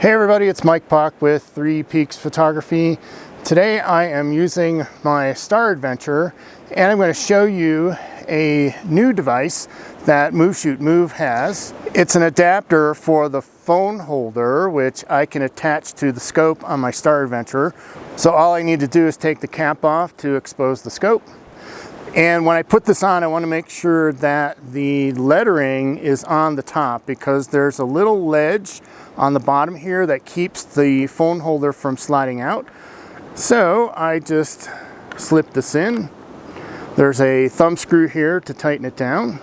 Hey everybody, it's Mike Pach with 3 Peaks Photography. Today I am using my StarAdventurer and I'm going to show you a new device that Move has. It's an adapter for the phone holder which I can attach to the scope on my StarAdventurer. So all I need to do is take the cap off to expose the scope. And when I put this on, I want to make sure that the lettering is on the top because there's a little ledge on the bottom here that keeps the phone holder from sliding out. So I just slip this in. There's a thumb screw here to tighten it down.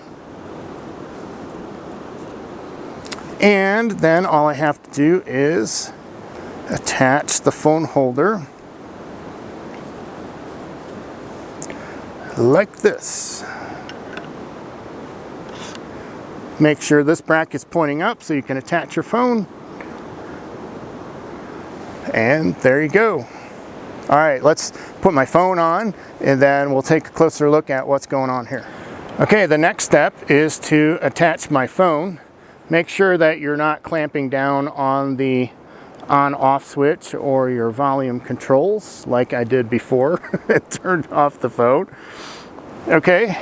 And then all I have to do is attach the phone holder like this. Make sure this bracket's pointing up so you can attach your phone. And there you go. All right, let's put my phone on and then we'll take a closer look at what's going on here. Okay, the next step is to attach my phone. Make sure that you're not clamping down on the on-off switch or your volume controls like I did before. It turned off the phone. Okay,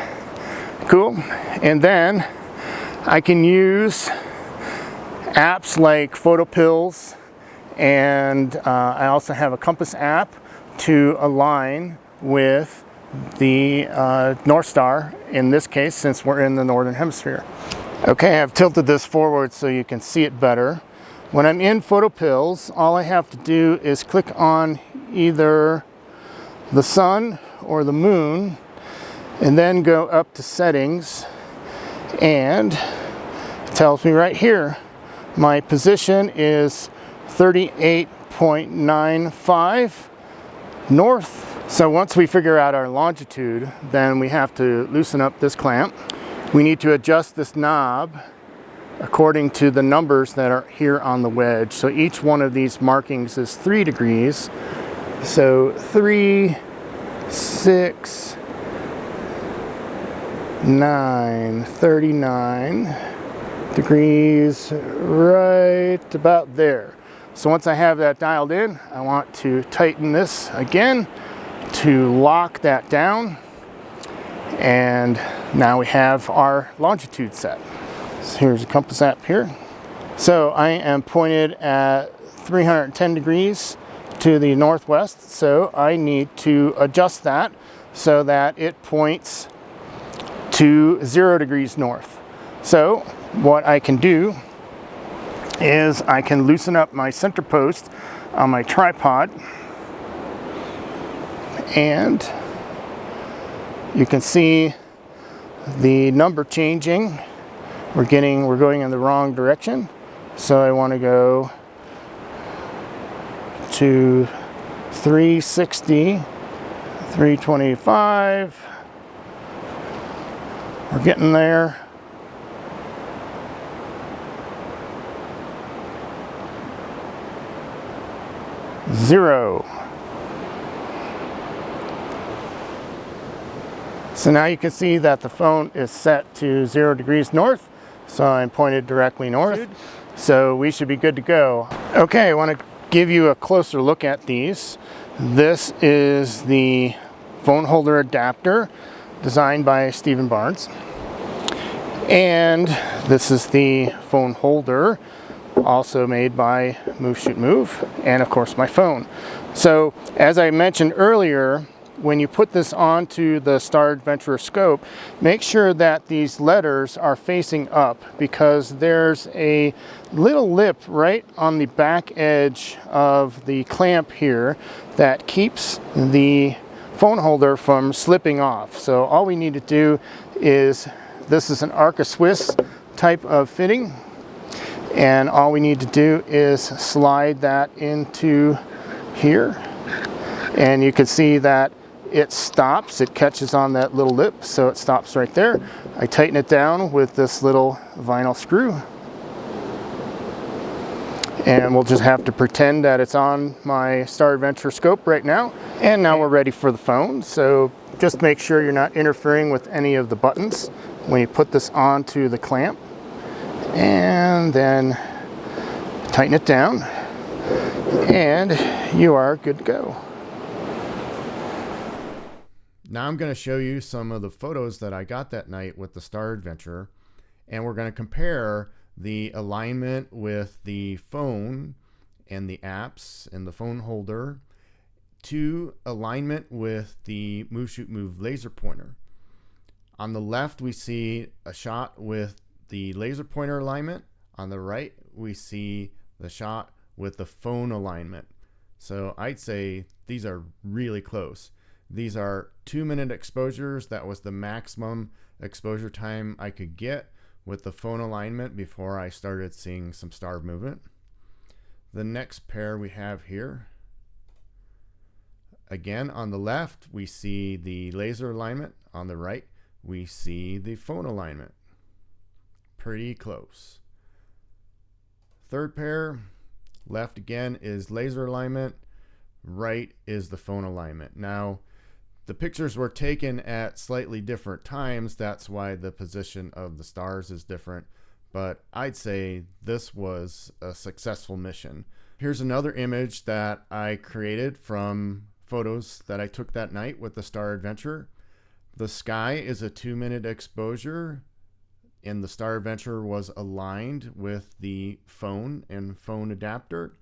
cool. And then I can use apps like Photo Pills, and I also have a compass app to align with the North Star in this case since we're in the Northern Hemisphere. Okay, I've tilted this forward so you can see it better. When I'm in Photo Pills, all I have to do is click on either the sun or the moon and then go up to settings, and it tells me right here my position is 38.95 north. So once we figure out our longitude, then we have to loosen up this clamp. We need to adjust this knob according to the numbers that are here on the wedge. So each one of these markings is 3 degrees. So 3, 6, 9, 39 degrees, right about there. So once I have that dialed in, I want to tighten this again to lock that down. And now we have our longitude set. So here's a compass app here. So I am pointed at 310 degrees to the northwest. So I need to adjust that so that it points to 0 degrees north. So what I can do is I can loosen up my center post on my tripod, and you can see the number changing. We're going in the wrong direction. So I want to go to 360, 325. We're getting there. Zero. So now you can see that the phone is set to 0 degrees north. So I'm pointed directly north. So we should be good to go. Okay, I want to give you a closer look at these. This is the phone holder adapter designed by Stephen Barnes. And this is the phone holder, also made by Move, and of course my phone. So as I mentioned earlier, when you put this onto the StarAdventurer scope, make sure that these letters are facing up because there's a little lip right on the back edge of the clamp here that keeps the phone holder from slipping off. So all we need to do is, this is an Arca Swiss type of fitting, and all we need to do is slide that into here, and you can see that it stops. It catches on that little lip, so it stops right there. I tighten it down with this little vinyl screw, and we'll just have to pretend that it's on my StarAdventurer scope right now. And now we're ready for the phone. So just make sure you're not interfering with any of the buttons when you put this onto the clamp, and then tighten it down. And you are good to go. Now I'm going to show you some of the photos that I got that night with the StarAdventurer, and we're going to compare the alignment with the phone and the apps and the phone holder to alignment with the Move Shoot Move laser pointer. On the left we see a shot with the laser pointer alignment. On the right we see the shot with the phone alignment. So I'd say these are really close. These are 2-minute exposures. That was the maximum exposure time I could get with the phone alignment before I started seeing some star movement. The next pair we have here, again on the left we see the laser alignment. On the right we see the phone alignment. Pretty close. Third pair, left again is laser alignment, right is the phone alignment. Now the pictures were taken at slightly different times, that's why the position of the stars is different, but I'd say this was a successful mission. Here's another image that I created from photos that I took that night with the StarAdventurer. The sky is a 2-minute exposure, and the StarAdventurer was aligned with the phone and phone adapter.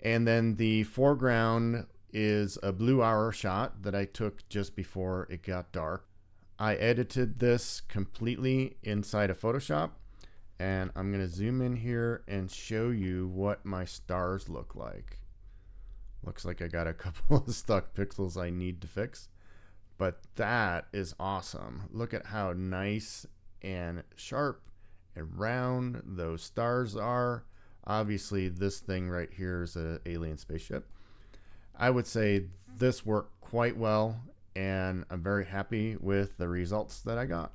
And then the foreground is a blue hour shot that I took just before it got dark. I edited this completely inside of Photoshop, and I'm going to zoom in here and show you what my stars look like. Looks like I got a couple of stuck pixels I need to fix, but that is awesome. Look at how nice and sharp and round those stars are. Obviously this thing right here is an alien spaceship. I would say this worked quite well, and I'm very happy with the results that I got.